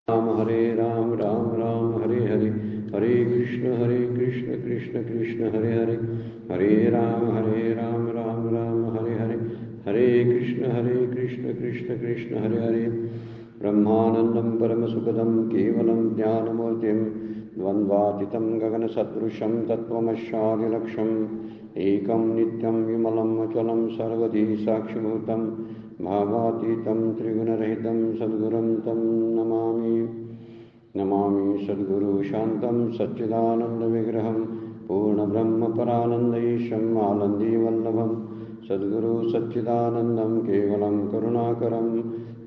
राम राम राम हरे हरे, हरे कृष्ण कृष्ण कृष्ण हरे हरे, हरे राम राम राम हरे हरे, हरे कृष्ण कृष्ण कृष्ण हरे हरे। ब्रह्मानन्दं परमसुखदं केवलं ज्ञानमूर्तिं द्वन्द्वातीतं गगनसदृशं तत्त्वमस्यादिलक्ष्यम् एकं नित्यं विमलं अचलं सर्वधी साक्षिभूतं भावातीतं त्रिगुणरहितं सद्गुरुं तं नमामि। सद्गुरु शान्तं सच्चिदानन्दविग्रहं पूर्णब्रह्मपरानन्दईशम् आनन्दीवल्लभं सद्गुरु सच्चिदानन्दं केवलं करुणाकरं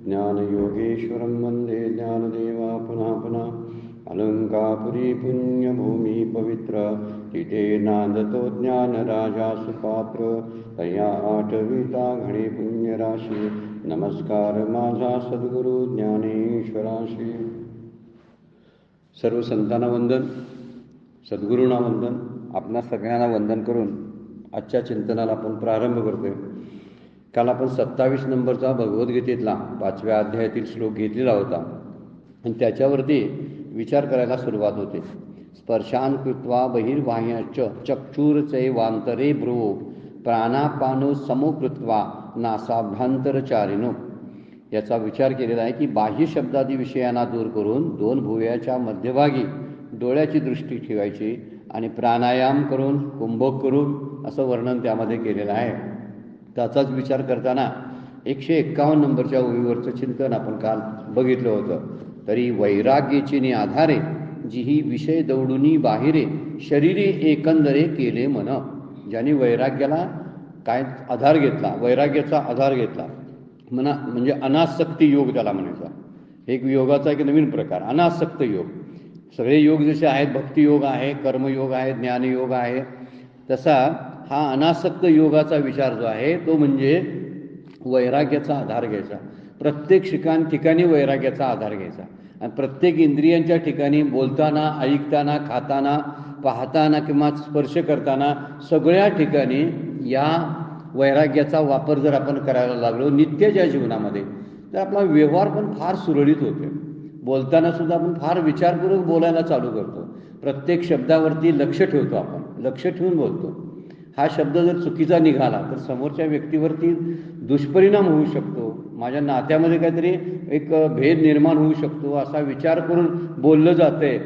ज्ञानयोगेश्वरं वन्दे ज्ञानदेवा पुनः पुनः। अलंकापुरी पुण्यभूमि पवित्र तिथे नांदतो ज्ञानराजा सुपात्र तया आठविता घडे पुण्यराशी नमस्कार माझा सद्गुरु ज्ञानेश्वराशी। सर्व संतांना वंदन, सद्गुरूंना वंदन, आपणा सगळ्यांना वंदन करून आजच्या चिंतनाला आपण प्रारंभ करतोय। काल आपण 27 नंबरचा भगवद्गीतेतला 5व्या अध्यायातील श्लोक घेतलेला होता आणि त्याच्यावरती विचार करायला सुरुवात होते। स्पर्शान कृत्वा बहिर्बाह्यश्च चक्षुर्चैवान्तरे भ्रुवो प्राणापानो समो कृत्वा नासाभ्यंतरचारिणो। याचा विचार केलेला आहे की बाह्य शब्दादी विषयांना दूर करून 2 भुवयाच्या मध्यभागी डोळ्याची दृष्टी ठेवायची आणि प्राणायाम करून कुंभक करून असं वर्णन त्यामध्ये केलेलं आहे। त्याचाच विचार करताना 151 नंबरच्या ओळीवरचं चिंतन आपण काल बघितलं होतं। तरी वैराग्येची आधारे जिही विषय दौडुनी बाहेरे शरीरे एकंदरे केले मन। ज्यांनी वैराग्याला काय आधार घेतला, वैराग्याचा आधार घेतला म्हणा, म्हणजे अनासक्ती योग त्याला म्हणायचा। एक योगाचा एक नवीन प्रकार अनासक्त योग। सगळे योग जसे आहेत, भक्तियोग आहे, कर्मयोग आहे, ज्ञानयोग आहे, तसा हा अनासक्त योगाचा विचार जो आहे तो म्हणजे वैराग्याचा आधार घ्यायचा। प्रत्येक ठिकाणी वैराग्याचा आधार घ्यायचा आणि प्रत्येक इंद्रियांच्या ठिकाणी बोलताना, ऐकताना, खाताना, पाहताना किंवा स्पर्श करताना सगळ्या ठिकाणी या वैराग्याचा वापर जर आपण करायला लागलो नित्याच्या जीवनामध्ये तर आपला व्यवहार पण फार सुरळीत होतो। बोलताना सुद्धा आपण फार विचारपूर्वक बोलायला चालू करतो। प्रत्येक शब्दावरती लक्ष ठेवतो, आपण लक्ष ठेवून बोलतो। हा शब्द जर चुकीचा निघाला तर समोरच्या व्यक्तीवरती दुष्परिणाम होऊ शकतो, माझ्या नात्यामध्ये काहीतरी एक भेद निर्माण होऊ शकतो असा विचार करून बोललं जातंय।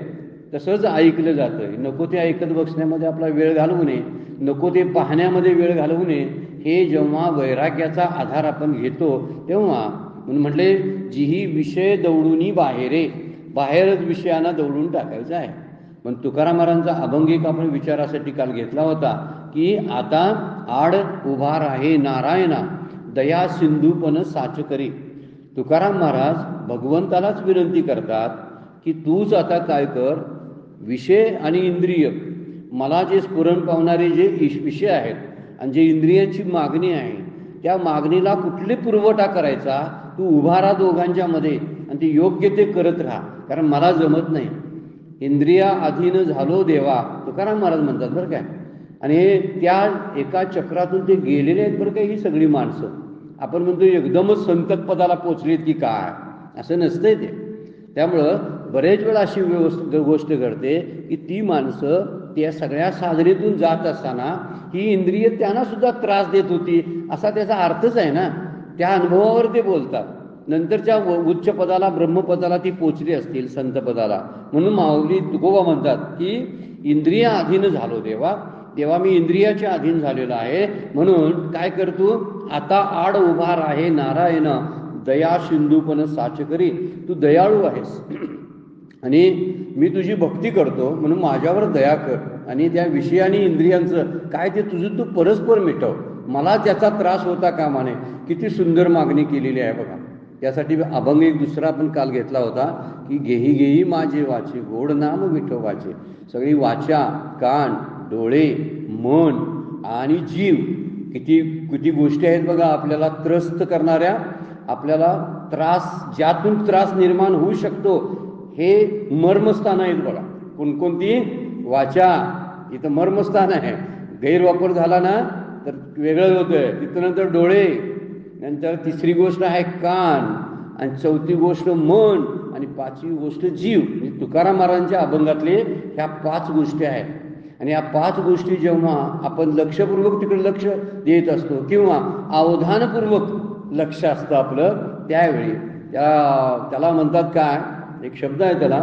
तसंच ऐकलं जातंय। नको ते ऐकत बसण्यामध्ये आपला वेळ घालवू नये, नको ते पाहण्यामध्ये वेळ घालवू नये। हे जेव्हा वैराग्याचा आधार आपण घेतो तेव्हा म्हणून म्हटले जिही विषय दौडुनी बाहेरे, बाहेरच विषयांना दौडून टाकायचं आहे। पण तुकाराम महाराजांचा अभंग एक आपण विचारासाठी काल घेतला होता की आता आड उभा राहे नारायणा दया सिंधूपन साच करी। तुकाराम महाराज भगवंतालाच विनंती करतात की तूच आता काय कर, विषय आणि इंद्रिय मला जे स्फुरण पावणारे जे विषय आहेत आणि जे इंद्रियांची मागणी आहे त्या मागणीला कुठले पुरवठा करायचा, तू उभा राहा दोघांच्या मध्ये आणि ते योग्य ते करत राहा, कारण मला जमत नाही। इंद्रिया अधीन झालो देवा, तुकाराम महाराज म्हणतात बरं काय। आणि त्या एका चक्रातून ते गेलेले आहेत बरं काय ही सगळी माणसं। आपण म्हणतो एकदमच संतत पदाला पोचलीत की काय, असं नसतंय ते। त्यामुळं बरेच वेळा अशी गोष्ट घडते की ती माणसं त्या सगळ्या साधनेतून जात असताना ही इंद्रिय त्यांना सुद्धा त्रास देत होती असा त्याचा अर्थच आहे ना। त्या अनुभवावर ते बोलतात। नंतरच्या उच्च पदाला ब्रह्मपदाला ती पोचली असतील, संत पदाला। म्हणून माऊली तुकोबा म्हणतात की इंद्रिया अधीन झालो देवा, तेव्हा मी इंद्रियाच्या अधीन झालेलो आहे, म्हणून काय करतो आता आड उभा राहे नारायण दया सिंधूपन साच करी। तू दयाळू आहेस आणि मी तुझी भक्ती करतो म्हणून माझ्यावर दया कर आणि त्या विषयानी इंद्रियांचं काय ते तुझं तू परस्पर मिटव, मला त्याचा त्रास होता कामा नये। किती सुंदर मागणी केलेली आहे बघा। त्यासाठी अभंग एक दुसरा आपण काल घेतला होता की गेही गेही माझे वाचे गोड नाम विठोबाचे। सगळी वाचा, कान, डोळे, मन आणि जीव किती किती गोष्टी आहेत बघा आपल्याला त्रस्त करणाऱ्या, आपल्याला त्रास, ज्यातून त्रास निर्माण होऊ शकतो हे मर्मस्थान आहेत बघा। कोणकोणती? वाचा, इथं मर्मस्थान आहे। गैरवापर झाला ना तर वेगळं होतंय। तिथं नंतर डोळे, नंतर तिसरी गोष्ट आहे कान आणि चौथी गोष्ट मन आणि आणि पाचवी गोष्ट जीव. म्हणजे तुकाराम महाराजांच्या अभंगातले ह्या 5 गोष्टी आहेत. आणि या 5 गोष्टी जेव्हा आपण लक्षपूर्वक तिकडे लक्ष देत असतो किंवा अवधानपूर्वक लक्ष असतं आपलं, त्यावेळी त्याला म्हणतात काय, एक शब्द आहे त्याला,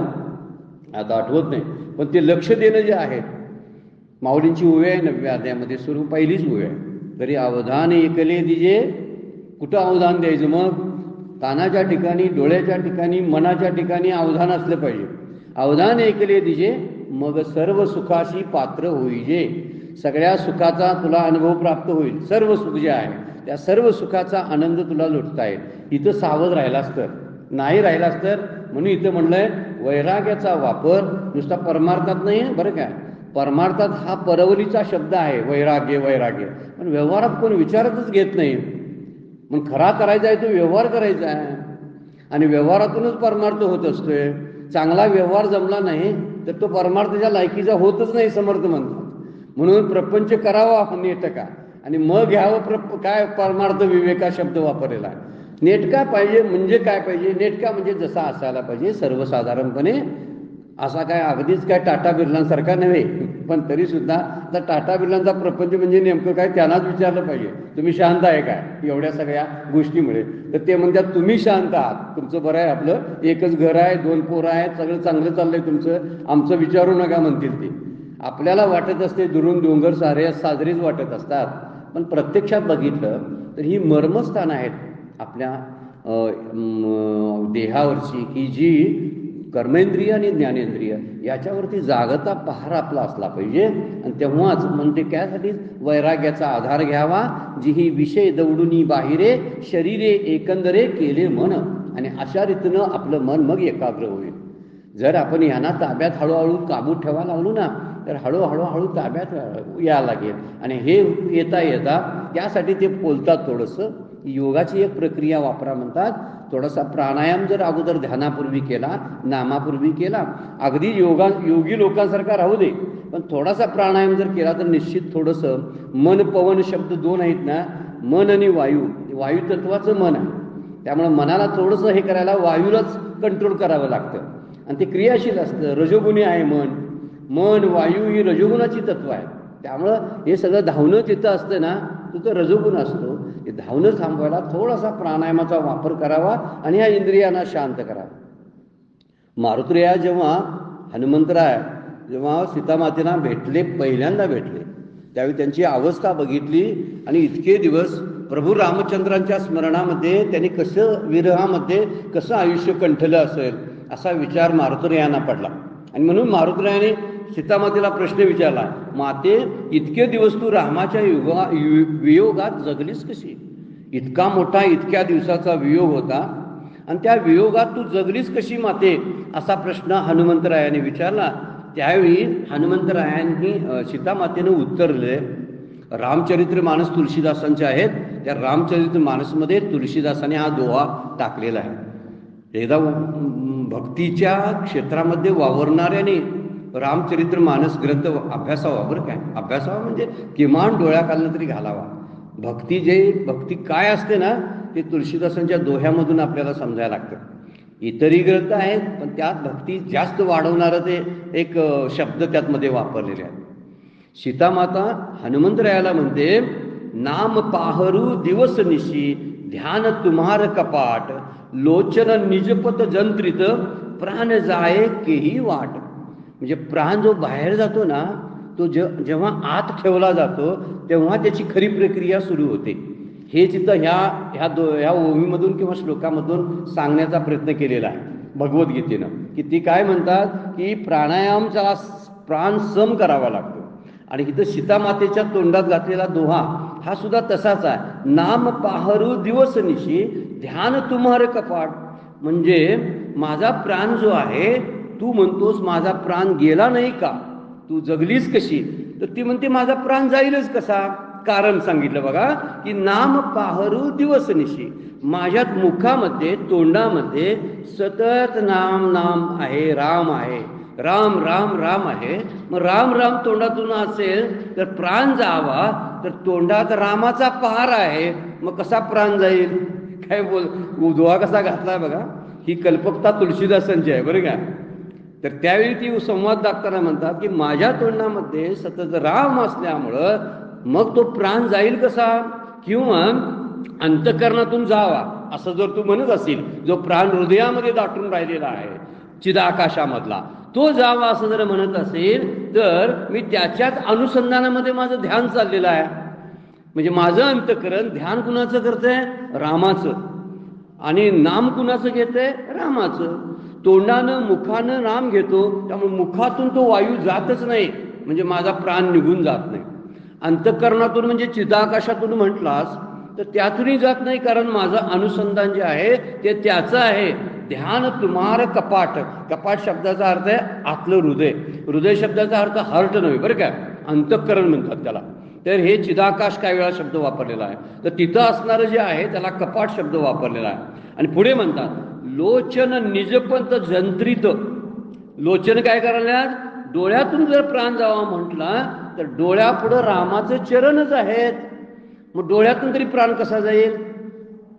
आता आठवत नाही, पण ते लक्ष देणं जे आहे, माऊलींची ओवी आहे 9व्या अध्यायामध्ये, सुरू पहिलीच ओवी आहे, तरी अवधान एकले दिजे. कुठं अवधान द्यायचं मग? कानाच्या ठिकाणी, डोळ्याच्या ठिकाणी, मनाच्या ठिकाणी अवधान असलं पाहिजे. अवधान ऐकले दिजे मग सर्व सुखाशी पात्र होईजे. सगळ्या सुखाचा तुला अनुभव प्राप्त होईल. सर्व सुख जे आहे त्या सर्व सुखाचा आनंद तुला लुटता येईल. इथं सावध राहिलास तर, नाही राहिलास तर. म्हणून इथं म्हणलंय वैराग्याचा वापर नुसता परमार्थात नाही बरं काय. परमार्थात हा परवलीचा शब्द आहे, वैराग्य वैराग्य, पण व्यवहारात कोण विचारतच घेत नाही. मग खरा करायचा आहे तो व्यवहार करायचा आहे, आणि व्यवहारातूनच परमार्थ होत असतोय. चांगला व्यवहार जमला नाही तर तो परमार्थाच्या लायकीचा होतच नाही, समर्थ म्हणतात. म्हणून प्रपंच करावा नेटका, आणि मग घ्यावं काय परमार्थ विवेका शब्द वापरलेला आहे. नेटका पाहिजे म्हणजे काय पाहिजे? नेटका म्हणजे जसा असायला पाहिजे सर्वसाधारणपणे, असा काय अगदीच काय टाटा बिर्लांसारखा नव्हे, पण तरी सुद्धा आता टाटा बिर्लांचा प्रपंच म्हणजे नेमकं काय त्यांनाच विचारलं पाहिजे, तुम्ही शांत आहे काय एवढ्या सगळ्या गोष्टीमुळे? तर ते म्हणतात तुम्ही शांत आहात, तुमचं बरं आहे, आपलं एकच घर आहे, 2 पोरं आहेत, सगळं चांगलं चाललंय तुमचं, आमचं विचारू नका म्हणतील ते. आपल्याला वाटत असते दुरून डोंगर साजरेच वाटत असतात, पण प्रत्यक्षात बघितलं तर ही मर्मस्थानं आहेत आपल्या देहावरची, की जी कर्मेंद्रिय आणि ज्ञानेंद्रिय याच्यावरती जागता पहार आपला असला पाहिजे. आणि तेव्हाच म्हणते त्यासाठी वैराग्याचा आधार घ्यावा, जी ही विषय दौडुनी बाहिरे शरीरे एकंदरे केले मन. आणि अशा रीतीनं आपलं मन मग एकाग्र होईल. जर आपण यांना ताब्यात हळूहळू काबू ठेवायला लागलो ना, तर हळूहळू ताब्यात यायला लागेल. आणि हे येता येता त्यासाठी ते बोलतात थोडंसं योगाची एक प्रक्रिया वापरा म्हणतात. थोडासा प्राणायाम जर अगोदर ध्यानापूर्वी केला, नामापूर्वी केला, अगदी योगी लोकांसारखा राहू दे, पण थोडासा प्राणायाम जर केला तर निश्चित थोडंसं मन पवन शब्द 2 आहेत ना, मन आणि वायू, वायू तत्वाचं मन आहे. त्यामुळे मनाला थोडंसं हे करायला वायूलाच कंट्रोल करावं लागतं, आणि ते क्रियाशील असतं. रजोगुणी आहे मन वायू ही रजोगुणाची तत्व आहे. त्यामुळं हे सगळं धावणं जिथं असतं ना, तिथं रजोगुण असतो. हे धावणं थांबवायला थोडासा प्राणायामाचा वापर करावा आणि ह्या इंद्रियांना शांत करा. मारुतराया जेव्हा हनुमंतराय जेव्हा सीतामातेला भेटले, पहिल्यांदा भेटले, त्यावेळी त्यांची अवस्था बघितली, आणि इतके दिवस प्रभू रामचंद्रांच्या स्मरणामध्ये त्यांनी कसं, विरहामध्ये कसं आयुष्य कंठलं असेल असा विचार मारुतरायांना पडला. आणि म्हणून मारुतरायाने सीतामातेला प्रश्न विचारला, माते इतके दिवस तू रामाच्या वियोगात जगलीस कशी? इतका मोठा इतक्या दिवसाचा वियोग होता, आणि त्या वियोगात तू जगलीस कशी माते, असा प्रश्न हनुमंतरायाने विचारला. त्यावेळी हनुमंतरायांनी सीतामातेनं उत्तर दिले. रामचरित्र मानस तुलसीदासांचे आहेत, त्या रामचरित्र मानसमध्ये तुलसीदासाने हा दोहा टाकलेला आहे. एकदा भक्तीच्या क्षेत्रामध्ये वावरणाऱ्याने रामचरित्र मानस ग्रंथ अभ्यासावा. बरं काय अभ्यासावा म्हणजे किमान डोळ्याखालनं तरी घालावा. भक्ती काय असते ना, ते तुलसीदासांच्या दोह्यामधून आपल्याला समजायला लागतं. इतरही ग्रंथ आहेत, पण त्यात भक्ती जास्त वाढवणारं ते एक शब्द त्यातमध्ये वापरलेले आहेत. सीतामाता हनुमंतरायाला म्हणते, नाम पाहरू दिवस निशी ध्यान तुम्हार कपाट लोचन निजपत जंत्रित प्राण जाये केही वाट. म्हणजे प्राण जो बाहेर जातो ना, तो जेव्हा आत ठेवला जातो तेव्हा त्याची खरी प्रक्रिया सुरू होते. हे चित्र ह्या ओवीमधून किंवा श्लोकामधून सांगण्याचा प्रयत्न केलेला आहे भगवद्गीतेनं, की ती काय म्हणतात की प्राणायामचा प्राण सम करावा लागतो. आणि इथं सीतामातेच्या तोंडात घातलेला दोहा हा सुद्धा तसाच आहे. नाम पाहरू दिवस निशी ध्यान तुम्हार कपाट. म्हणजे माझा प्राण जो आहे, तू म्हणतोस माझा प्राण गेला नाही का, तू जगलीस कशी, तर ती म्हणते माझा प्राण जाईलच कसा. कारण सांगितलं बघा, की नाम पाहरू दिवस निशी, माझ्या मुखामध्ये तोंडामध्ये सतत नाम आहे, राम आहे, राम राम राम आहे. मग राम राम तोंडातून असेल तर प्राण जावा, तर तोंडात रामाचा पहार आहे, मग कसा प्राण जाईल? काय दोहा कसा घातलाय बघा. ही कल्पकता तुलसीदासांची आहे बरं का. तर त्यावेळी ती संवाद दाखताना म्हणतात की माझ्या तोंडामध्ये सतत राम असल्यामुळं मग तो प्राण जाईल कसा, किंवा अंतःकरणातून जावा असं जर तू म्हणत असेल, जो प्राण हृदयामध्ये दाटून राहिलेला आहे चिदाकाशामधला, तो जावा असं जर म्हणत असेल, तर मी त्याच्याच अनुसंधानामध्ये माझं ध्यान चाललेलं आहे. म्हणजे माझं अंतःकरण ध्यान कुणाचं करतंय, रामाचं, आणि नाम कुणाचं घेतंय, रामाचं. तोंडानं मुखानं नाम घेतो, त्यामुळे मुखातून तो वायू जातच नाही, म्हणजे माझा प्राण निघून जात नाही. अंतःकरणातून म्हणजे चिदाकाशातून म्हटलास तर त्यातूनही जात नाही, कारण माझं अनुसंधान जे आहे ते त्याचं आहे. ध्यान तुम्हार कपाट, कपाट शब्दाचा अर्थ आहे आतलं हृदय, हृदय शब्दाचा अर्थ हार्ट नव्हे बरं का, अंतःकरण म्हणतात त्याला. तर हे चिदाकाश काही वेळा शब्द वापरलेला आहे, तर तिथं असणारं जे आहे त्याला कपाट शब्द वापरलेला आहे. आणि पुढे म्हणतात लोचन निजपंत जंत्रित. लोचन काय करायला, डोळ्यातून जर प्राण जावा म्हटला तर डोळ्यापुढं रामाचं चरणच आहेत, मग डोळ्यातून तरी प्राण कसा जाईल.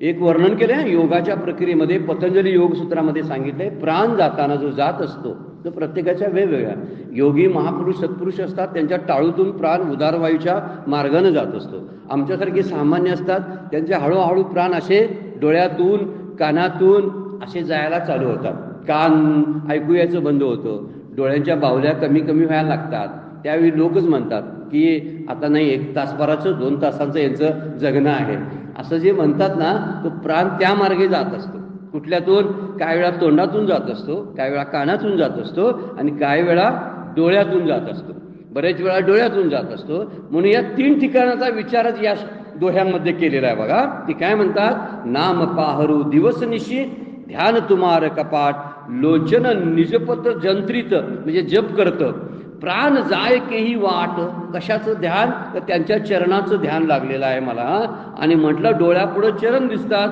एक वर्णन केलं योगाच्या प्रक्रियेमध्ये, पतंजली योगसूत्रामध्ये सांगितलंय, प्राण जाताना जो जात असतो तो प्रत्येकाच्या वेगवेगळ्या. योगी महापुरुष सत्पुरुष असतात, त्यांच्या टाळूतून प्राण उदारवायूच्या मार्गानं जात असतो. आमच्यासारखे सामान्य असतात, त्यांचे हळूहळू प्राण असे डोळ्यातून कानातून असे जायला चालू होतात. कान ऐकू यायचं बंद होतं, डोळ्यांच्या बावल्या कमी कमी व्हायला लागतात. त्यावेळी लोकच म्हणतात की आता नाही, 1 तासभराचं 2 तासांचं यांचं जगणं आहे असं जे म्हणतात ना, तो प्राण त्या मार्गे जात असतो. कुठल्यातून, काही वेळा तोंडातून जात असतो, काही वेळा कानातून जात असतो, आणि काही वेळा डोळ्यातून जात असतो, बरेच वेळा डोळ्यातून जात असतो. म्हणून या 3 ठिकाणाचा विचारच या दोह्यांमध्ये केलेला आहे बघा. ती काय म्हणतात, नाम पाहरू दिवसनिशी, ध्यान तुम्हार कपाट, लोचन निजपत्र जंत्रित, म्हणजे जप करतं. प्राण जाय केही वाट, कशाचं ध्यान, तर त्यांच्या चरणाचं ध्यान लागलेलं आहे मला. आणि म्हटलं डोळ्यापुढं चरण दिसतात,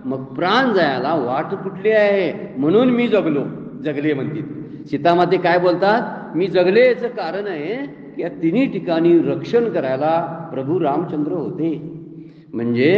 मग प्राण जायला वाट कुठली आहे, म्हणून मी जगले म्हणतील. सीतामाते काय बोलतात, मी जगले याचं कारण आहे की या 3 ठिकाणी रक्षण करायला प्रभू रामचंद्र होते. म्हणजे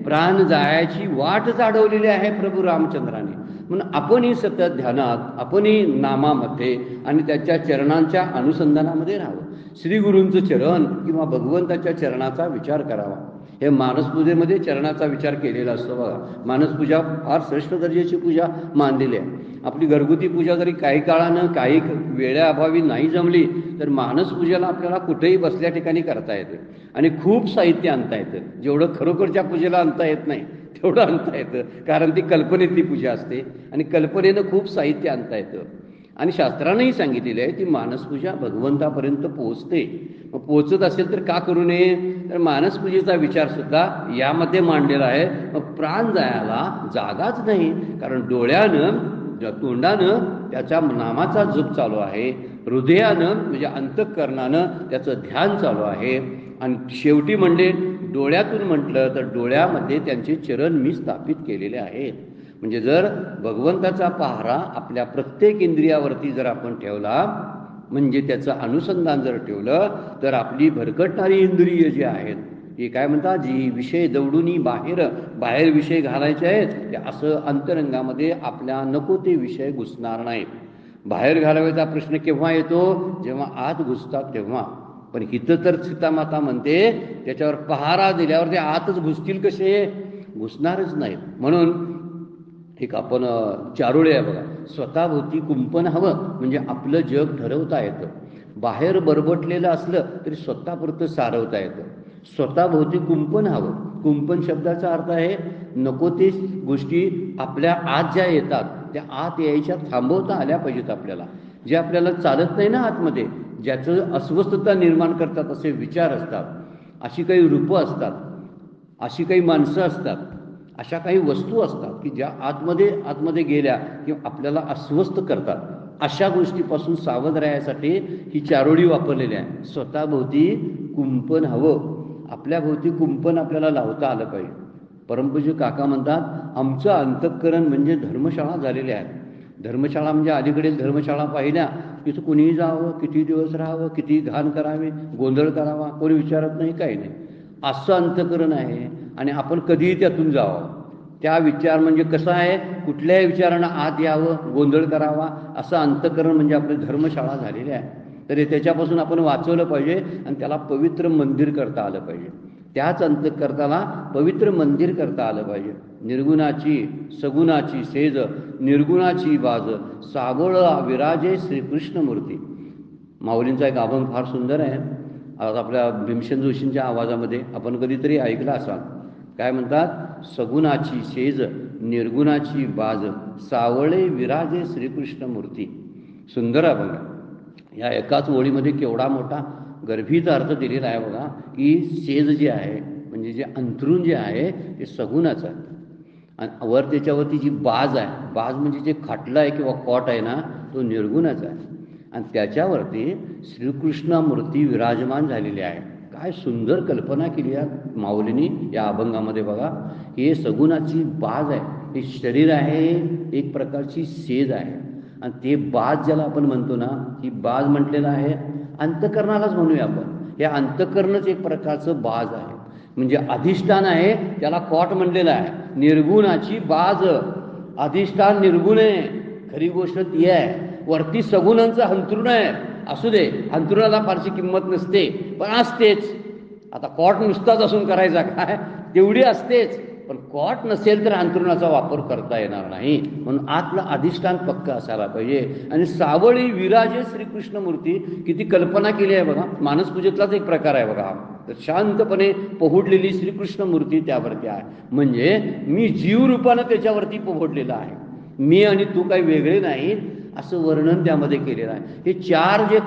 प्राण जायची वाटच अडवलेली आहे प्रभू रामचंद्राने. म्हणून आपणही सतत ध्यानात, आपणही नामामध्ये आणि त्याच्या चरणांच्या अनुसंधानामध्ये राहावं. श्री गुरूंचं चरण किंवा भगवंताच्या चरणाचा विचार करावा. हे मानसपूजेमध्ये चरणाचा विचार केलेला असतो बघा. मानसपूजा फार श्रेष्ठ दर्जाची पूजा मानलेली आहे. आपली घरगुती पूजा जरी काही काळानं काही वेळेअभावी नाही जमली तर मानसपूजेला आपल्याला कुठेही बसल्या ठिकाणी करता येते, आणि खूप साहित्य आणता येतं. जेवढं खरोखरच्या पूजेला आणता येत नाही तेवढं आणता येतं, कारण ती कल्पनेतली पूजा असते आणि कल्पनेनं खूप साहित्य आणता येतं. आणि शास्त्रानंही सांगितलेलं आहे की मानसपूजा भगवंतापर्यंत पोहोचते. मग पोहोचत असेल तर का करू नये, तर मानसपूजेचा विचार सुद्धा यामध्ये मांडलेला आहे. मग प्राण जायला जागाच नाही, कारण डोळ्यानं, तोंडानं त्याच्या नामाचा जप चालू आहे, हृदयानं म्हणजे अंतःकरणानं त्याचं ध्यान चालू आहे, आणि शेवटी म्हणले डोळ्यातून म्हटलं तर डोळ्यामध्ये त्यांचे चरण मी स्थापित केलेले आहेत. म्हणजे जर भगवंताचा पहारा आपल्या प्रत्येक इंद्रियावरती जर आपण ठेवला, म्हणजे त्याचं अनुसंधान जर ठेवलं, तर आपली भरकटणारी इंद्रिय जी आहेत, हे काय म्हणतात, जी विषय दौडून बाहेर विषय घालायचे आहेत, ते असं अंतरंगामध्ये आपल्या नको ते विषय घुसणार नाहीत. बाहेर घालावायचा प्रश्न केव्हा येतो, जेव्हा आत घुसतात तेव्हा. पण इथं तर सीतामाता म्हणते त्याच्यावर पहारा दिल्यावर ते आतच घुसतील कसे, घुसणारच नाहीत. म्हणून एक आपण चारोळे आहे बघा, स्वतःभोवती कुंपण हवं, म्हणजे आपलं जग ठरवता येतं. बाहेर बरबटलेलं असलं तरी स्वतःपुरतं सारवता येतं. स्वतःभोवती कुंपण हवं. कुंपण शब्दाचा अर्थ आहे नको ते गोष्टी आपल्या आत ज्या येतात त्या आत यायच्या थांबवता आल्या पाहिजेत आपल्याला. जे आपल्याला चालत नाही ना आतमध्ये, ज्याचं अस्वस्थता निर्माण करतात असे विचार असतात, अशी काही रूपं असतात, अशी काही माणसं असतात, अशा काही वस्तू असतात की ज्या आतमध्ये गेल्या किंवा आपल्याला अस्वस्थ करतात. अशा गोष्टीपासून सावध राहण्यासाठी ही चारोळी वापरलेली आहे. स्वतःभोवती कुंपण हवं, आपल्या भोवती कुंपण आपल्याला लावता आलं पाहिजे. परमपूज्य काका म्हणतात आमचं अंतःकरण म्हणजे धर्मशाळा झालेली आहे. धर्मशाळा म्हणजे अलीकडील धर्मशाळा पाहिल्या तिथं कुणीही जावं, किती दिवस राहावं, किती घाण करावे, गोंधळ करावा, कोणी विचारत नाही, काही नाही, असं अंतःकरण आहे. आणि आपण कधीही त्यातून जावं. त्या विचार म्हणजे कसं आहे, कुठल्याही विचारानं आत यावं, गोंधळ करावा, असं अंतःकरण म्हणजे आपली धर्मशाळा झालेली आहे. तर त्याच्यापासून आपण वाचवलं पाहिजे आणि त्याला पवित्र मंदिर करता आलं पाहिजे. त्याच अंतःकरणाला पवित्र मंदिर करता आलं पाहिजे. निर्गुणाची सगुणाची सेज, निर्गुणाची बाज, सावळ विराजे श्रीकृष्ण मूर्ती. माऊलींचा एक अभंग फार सुंदर आहे. आज आपल्या भीमसेन जोशींच्या आवाजामध्ये आपण कधीतरी ऐकला असाल. काय म्हणतात? सगुणाची सेज, निर्गुणाची बाज, सावळे विराजे श्रीकृष्ण मूर्ती. सुंदर अभंग. या एकाच ओळीमध्ये केवढा मोठा गर्भित अर्थ दिलेला आहे बघा, की सेज जे आहे म्हणजे जे अंथरूण जे आहे ते सगुणाचं आहे आणि वर त्याच्यावरती जी बाज आहे, बाज म्हणजे जे खाटलं आहे किंवा कॉट आहे ना, तो निर्गुणाचा आहे आणि त्याच्यावरती श्रीकृष्ण मूर्ती विराजमान झालेली आहे. काय सुंदर कल्पना केली आहे माऊलींनी या अभंगामध्ये बघा. हे सगुणाची बाज आहे, हे शरीर आहे, एक प्रकारची सेज आहे आणि ते बाज ज्याला आपण म्हणतो ना, ही बाज म्हटलेलं आहे अंतःकरणालाच म्हणूया आपण. हे अंतःकरणच एक प्रकारचं बाज आहे, म्हणजे अधिष्ठान आहे, त्याला कॉट म्हणलेलं आहे. निर्गुणाची बाज, अधिष्ठान निर्गुण आहे, खरी गोष्ट ती आहे. वरती सगुणांचं अंथरुण आहे, असू दे, अंथरुणाला फारशी किंमत नसते पण असतेच. आता कॉट नुसताच असून करायचा काय, तेवढी असतेच, पण कॉट नसेल तर अंथरुणाचा वापर करता येणार नाही. म्हणून आतलं अधिष्ठान पक्क असायला पाहिजे. आणि सावळी विराजे श्रीकृष्ण मूर्ती, किती कल्पना केली आहे बघा. मानसपूजेतलाच एक प्रकार आहे बघा. तर शांतपणे पोहोडलेली श्रीकृष्ण मूर्ती त्यावरती आहे, म्हणजे मी जीवरूपानं त्याच्यावरती पोहोडलेला आहे. मी आणि तू काही वेगळे नाही असं वर्णन त्यामध्ये केलेलं आहे. हे चार जे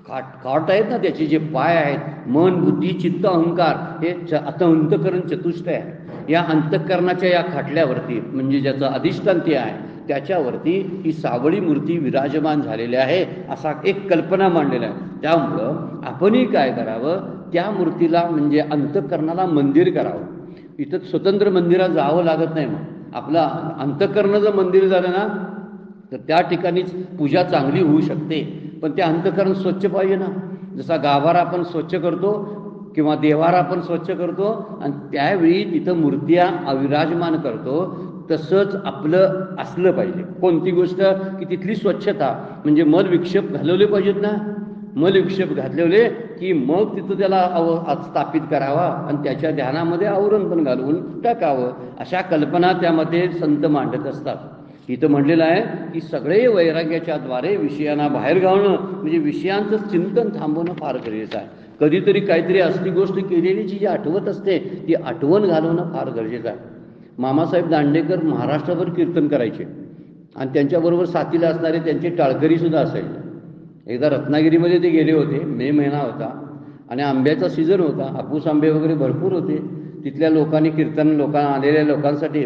काट आहेत ना, त्याचे जे पाय आहेत, मन बुद्धी चित्त अहंकार, हे आता अंतःकरण चतुष्टय आहे. या अंतःकरणाच्या या खाटल्यावरती म्हणजे ज्याचं अधिष्ठान ते आहे त्याच्यावरती ही सावळी मूर्ती विराजमान झालेली आहे, असा एक कल्पना मांडलेला आहे. त्यामुळं आपणही काय करावं, त्या मूर्तीला म्हणजे अंतःकरणाला मंदिर करावं. इथं स्वतंत्र मंदिरात जावं लागत नाही. मग आपलं अंतःकरण जर मंदिर झालं ना तर त्या ठिकाणीच पूजा चांगली होऊ शकते. पण ते अंतःकरण स्वच्छ पाहिजे ना. जसा गाभारा आपण स्वच्छ करतो किंवा देवारा आपण स्वच्छ करतो आणि त्यावेळी तिथं मूर्त्या अविराजमान करतो, तसंच आपलं असलं पाहिजे. कोणती गोष्ट की तिथली स्वच्छता म्हणजे मल विक्षेप घालवले पाहिजेत ना. मल विक्षेप घातलेले की मग तिथं त्याला स्थापित करावा आणि त्याच्या ध्यानामध्ये आवरण पण घालवून टाकावं. अशा कल्पना त्यामध्ये संत मांडत असतात. इथं म्हणलेलं आहे की सगळे वैराग्याच्या द्वारे विषयांना बाहेर घालणं म्हणजे विषयांचं चिंतन थांबवणं फार गरजेचं आहे. कधीतरी काहीतरी असली गोष्ट केलेलीची जी आठवत असते ती आठवण घालवणं फार गरजेचं आहे. मामासाहेब दांडेकर महाराष्ट्रभर कीर्तन करायचे आणि त्यांच्याबरोबर साथीला असणारे त्यांचे टाळकरीसुद्धा असायचे. एकदा रत्नागिरीमध्ये ते गेले होते, मे महिना होता आणि आंब्याचा सीझन होता, हापूस आंबे वगैरे भरपूर होते. तिथल्या लोकांनी आलेल्या लोकांसाठी,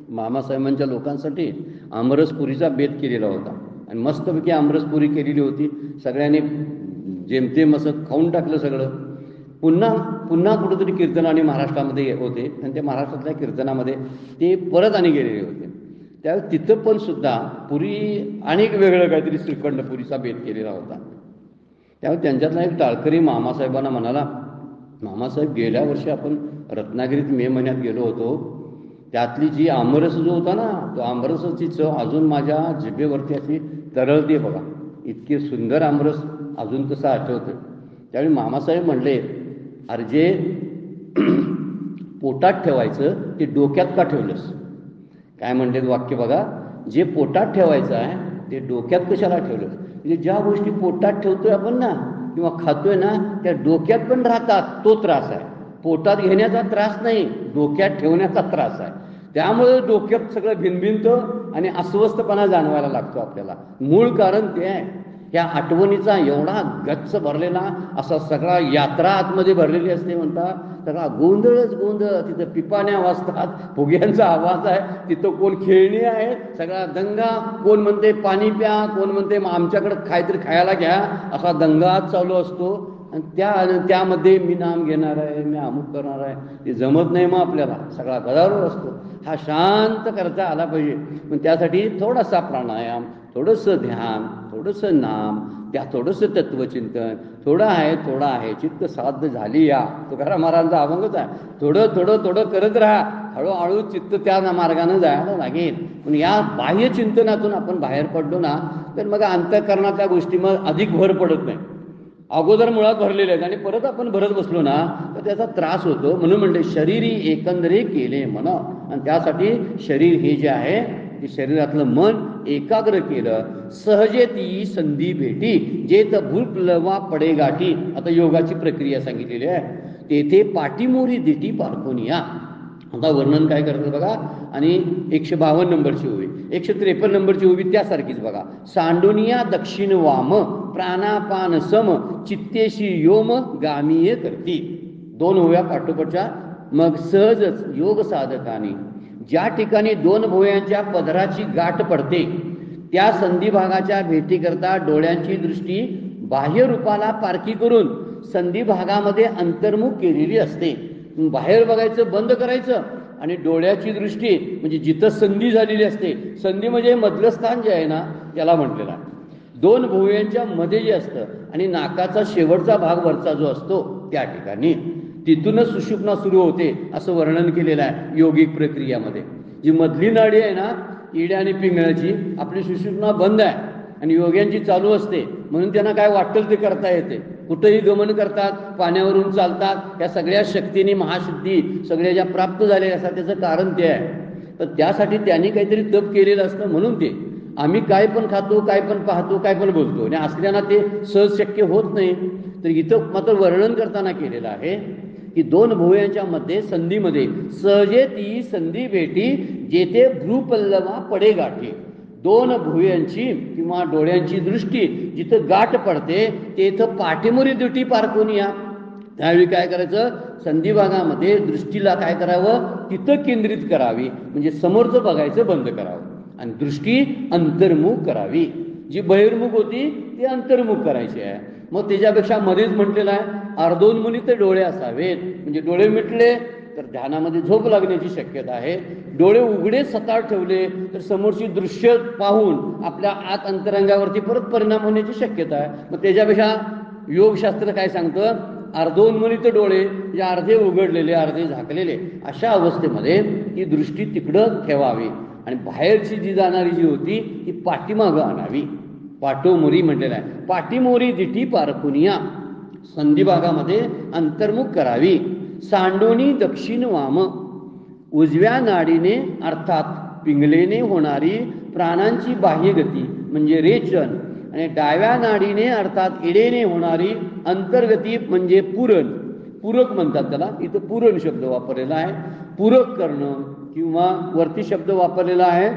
मामासाहेबांच्या लोकांसाठी आमरसपुरीचा बेत केलेला होता आणि मस्तपैकी आमरसपुरी केलेली होती. सगळ्यांनी जेमतेम असं खाऊन टाकलं सगळं. पुन्हा कुठंतरी कीर्तन आणि महाराष्ट्रामध्ये होते आणि त्या महाराष्ट्रातल्या कीर्तनामध्ये ते परत आणि गेलेले होते. त्यावेळेस तिथं पण सुद्धा पुरी अनेक वेगळं काहीतरी श्रीखंड पुरीचा बेत केलेला होता. त्यावेळी त्यांच्यातला एक टाळकरी मामासाहेबांना म्हणाला, मामासाहेब गेल्या वर्षी आपण रत्नागिरीत मे महिन्यात गेलो होतो, त्यातली जी आमरस जो होता ना, तो आमरसाची चव अजून माझ्या जिभेवरती अशी तरळते बघा. इतके सुंदर आमरस अजून तसं आठवतं. त्यावेळी मामासाहेब म्हणले, अरे जे पोटात ठेवायचं ते डोक्यात का ठेवलंस? काय म्हणले वाक्य बघा, जे पोटात ठेवायचं आहे ते डोक्यात कशाला ठेवलं? म्हणजे ज्या गोष्टी पोटात ठेवतोय आपण ना किंवा खातोय ना त्या डोक्यात पण राहतात, तो त्रास आहे. पोटात घेण्याचा त्रास नाही, डोक्यात ठेवण्याचा त्रास आहे. त्यामुळे डोक्यात सगळं भिनभिनतं आणि अस्वस्थपणा जाणवायला लागतो आपल्याला. मूळ कारण ते आहे. ह्या आठवणीचा एवढा गच्च भरलेला असा सगळा यात्रा आतमध्ये भरलेली असते म्हणतात, सगळा गोंधळच गोंधळ. तिथं पिपाण्या वाजतात, फुग्यांचा आवाज आहे, तिथं कोण खेळणी आहे, सगळा दंगा. कोण म्हणते पाणी प्या, कोण म्हणते मग आमच्याकडे काहीतरी खायला घ्या, असा दंगा चालू असतो. आणि त्यामध्ये मी नाम घेणार आहे, मी अमुक करणार आहे, ते जमत नाही. मग आपल्याला सगळा गदारोळ असतो. हा शांत करता आला पाहिजे. पण त्यासाठी थोडासा प्राणायाम, थोडंसं ध्यान, थोडंसं नाम, त्या थोडंसं तत्वचिंतन, थोडं आहे चित्त साध्य झाली. या तुकाराम महाराजांचा अभंगच आहे, थोडं थोडं थोडं करत राहा, हळूहळू चित्त त्या मार्गानं जायला लागेल. पण या बाह्य चिंतनातून आपण बाहेर पडलो ना तर मग अंतःकरणाच्या गोष्टी मग अधिक भर पडत नाही. अगोदर मुळात भरलेले आहेत आणि परत आपण भरत बसलो ना तर त्याचा त्रास होतो. म्हणून म्हणले शरीरी एकंदरे केले मन. आणि त्यासाठी शरीर हे जे आहे ते शरीरातलं मन एकाग्र केलं. सहजे ती संधी भेटी जेथ भूलवा पडे गाठी. आता योगाची प्रक्रिया सांगितलेली आहे. तेथे पाठीमोरी दिटी पारखून या. आता वर्णन काय करतात बघा. आणि 152 नंबरची ओवी 153 नंबरची ओवी त्यासारखीच बघा. सांडोनिया दक्षिण वाम प्राणापान सम चित्तेशी योम गामीय करती. 2 ओव्या पाठोपाठच्या. मग सहजच योग साधकाने ज्या ठिकाणी 2 भुवयांच्या पदराची गाठ पडते त्या संधी भागाच्या भेटीकरता डोळ्यांची दृष्टी बाह्य रूपाला पारखी करून संधी भागामध्ये अंतर्मुख केलेली असते. बाहेर बघायचं बंद करायचं आणि डोळ्याची दृष्टी म्हणजे जिथं संधी झालेली असते. संधी म्हणजे मधलं स्थान जे आहे ना त्याला म्हटलेलं आहे. 2 भुवयांच्या मध्ये जे असतं आणि नाकाचा शेवटचा भाग वरचा जो असतो त्या ठिकाणी तिथूनच सुषुप्ना सुरू होते असं वर्णन केलेलं आहे योगिक प्रक्रियामध्ये. जी मधली नाडी आहे ना इड्या आणि पिंगळाची आपली सुषुप्ना बंद आहे आणि योग्यांची चालू असते. म्हणून त्यांना काय वाटेल ते करता येते. कुठंही गमन करतात, पाण्यावरून चालतात. या सगळ्या शक्तीने महाशुद्धी सगळ्या ज्या प्राप्त झालेल्या असतात त्याचं कारण ते आहे. तर त्यासाठी त्यांनी काहीतरी तप केलेलं असतं. म्हणून ते आम्ही काय पण खातो, काय पण पाहतो, काय पण बोलतो आणि असल्याना ते सहज शक्य होत नाही. तर इथं मात्र वर्णन करताना केलेलं आहे की 2 भुवयांच्या मध्ये संधीमध्ये सहजे ती संधी भेटी जेथे भ्रूपल्लवा पडे गाठी. 2 भुवयांची किंवा डोळ्यांची दृष्टी जिथं गाठ पडते तेथं पाठीमोरी दुटी पारखून या. त्यावेळी काय करायचं संधी भागामध्ये दृष्टीला काय करावं तिथं केंद्रित करावी. म्हणजे समोरचं बघायचं बंद करावं आणि दृष्टी अंतर्मुख करावी. जी बहिर्मुख होती ती अंतर्मुख करायची आहे. मग त्याच्यापेक्षा मध्येच म्हटलेलं आहे अर्धोन्मुनित डोळे असावेत. म्हणजे डोळे मिटले तर ध्यानामध्ये झोप लागण्याची शक्यता आहे. डोळे उघडे सताळ ठेवले तर समोरची दृश्य पाहून आपल्या आत अंतरंगावरती परत परिणाम होण्याची शक्यता आहे. मग त्याच्यापेक्षा योगशास्त्र काय सांगतं अर्धोन्मुनित डोळे जे अर्धे उघडलेले अर्धे झाकलेले अशा अवस्थेमध्ये ही दृष्टी तिकडं ठेवावी आणि बाहेरची जी जाणारी जी होती ती पाठीमागं आणावी. पाठोमोरी म्हटलेलं आहे. पाठीमोरी दिठी पारखुनिया संधी भागामध्ये अंतर्मुख करावी. सांडोनी दक्षिण वाम उजव्या नाडीने अर्थात पिंगलेने होणारी प्राणांची बाह्य गती म्हणजे रेचन आणि डाव्या नाडीने अर्थात इडेने होणारी अंतर्गती म्हणजे पुरण. पूरक म्हणतात त्याला. इथं पुरण शब्द वापरलेला आहे. पूरक करणं किंवा वरती शब्द वापरलेला आहे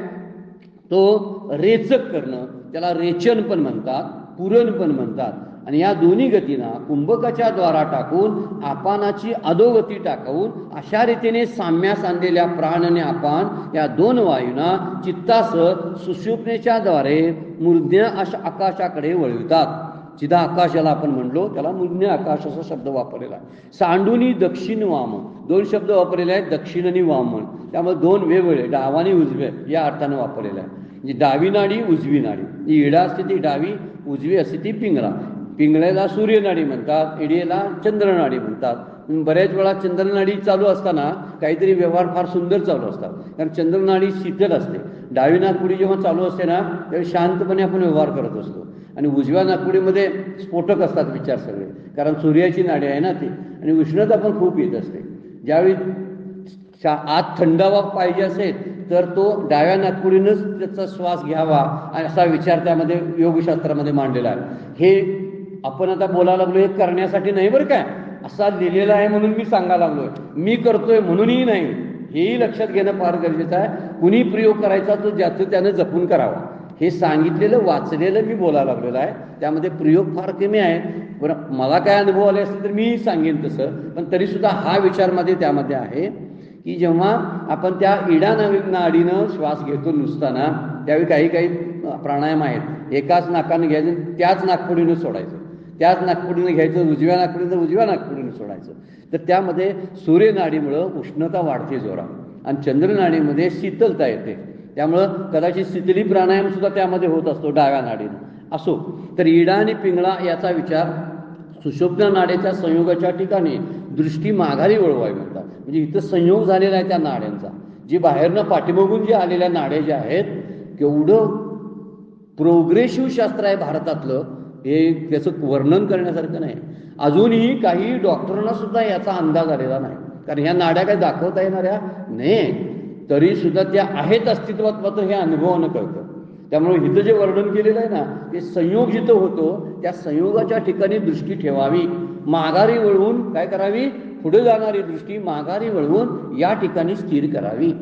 तो रेचक करणं. त्याला रेचन पण म्हणतात पुरण पण म्हणतात. आणि या दोन्ही गतींना कुंभकाच्या द्वारा टाकून आपानाची अधोगती टाकवून अशा रीतीने साम्यास आणलेल्या प्राण आणि आपान या 2 वायूंना चित्तासह सुषुप्नेच्या द्वारे मूर्ध्य आकाशाकडे वळवितात. जिथं आकाश ज्याला आपण म्हणलो त्याला मूर्ध्य आकाश असा शब्द वापरलेला आहे. सांडुनी दक्षिण वाम 2 शब्द वापरलेले आहेत दक्षिण आणि वामन. त्यामुळे 2 वेगवेगळे डावा आणि उजवे या अर्थानं वापरलेलं आहे. म्हणजे डावी नाडी उजवी नाडी. जी इडा असते ती डावी उजवी असते ती पिंगळा. पिंगळ्याला सूर्यनाडी म्हणतात इडेला चंद्रनाडी म्हणतात. बऱ्याच वेळा चंद्रनाडी चालू असताना काहीतरी व्यवहार फार सुंदर चालू असतात कारण चंद्रनाडी शीतल असते. डावी नागपुडी जेव्हा चालू असते ना त्यावेळी शांतपणे आपण व्यवहार करत असतो आणि उजव्या नागपुडीमध्ये स्फोटक असतात विचार सगळे कारण सूर्याची नाडी आहे ना ती आणि उष्णता पण खूप येत असते. ज्यावेळी आत थंडावा पाहिजे असेल तर तो डाव्या नागपुडीनंच त्याचा श्वास घ्यावा असा विचार त्यामध्ये योगशास्त्रामध्ये मांडलेला आहे. हे आपण आता बोलायला लागलो हे करण्यासाठी नाही बरं काय असा लिहिलेला आहे म्हणून मी सांगायला लागलोय. मी करतोय म्हणूनही नाही हेही लक्षात घेणं फार गरजेचं आहे. कुणी प्रयोग करायचा तो ज्याचं त्यानं जपून करावा. हे सांगितलेलं वाचलेलं मी बोलायला लागलेलं आहे. त्यामध्ये प्रयोग फार कमी आहे. बरं मला काय अनुभव आले असतील तर मी सांगेन तसं. पण तरीसुद्धा हा विचार मध्ये त्यामध्ये आहे की जेव्हा आपण त्या इडा नाडीनं श्वास घेतो नुसताना त्यावेळी काही काही प्राणायाम आहेत. एकाच नाकानं घ्यायचं त्याच नागपुडीनं सोडायचं. त्याच नागपुडीनं घ्यायचं उजव्या नागपुडीनं उजव्या नागपुडीनं सोडायचं. तर त्यामध्ये सूर्यनाडीमुळं उष्णता वाढते जोरात आणि चंद्रनाडीमध्ये शीतलता येते. त्यामुळं कदाचित शीतली प्राणायाम सुद्धा त्यामध्ये होत असतो डाव्या नाडीनं असो. तर इडा आणि पिंगळा याचा विचार सुषुप्ना नाडीच्या संयोगाच्या ठिकाणी दृष्टी माघारी वळवावी म्हणतात. म्हणजे इथं संयोग झालेला आहे त्या नाड्यांचा. जी बाहेरनं पाठीमागून जे आलेल्या नाड्या ज्या आहेत, केवढं प्रोग्रेसिव्ह शास्त्र आहे भारतातलं, हे त्याचं वर्णन करण्यासारखं नाही. अजूनही काही डॉक्टरांना सुद्धा याचा अंदाज आलेला नाही, कारण ह्या नाड्या काही दाखवता येणाऱ्या नाही, तरी सुद्धा त्या आहेत अस्तित्वात, मात्र हे अनुभवानं कळतं. त्यामुळे इथं जे वर्णन केलेलं आहे ना, ते संयोग जिथं होतो त्या संयोगाच्या ठिकाणी दृष्टी ठेवावी, माघारी वळवून काय करावी, पुढे जाणारी दृष्टी माघारी वळवून या ठिकाणी स्थिर करावी.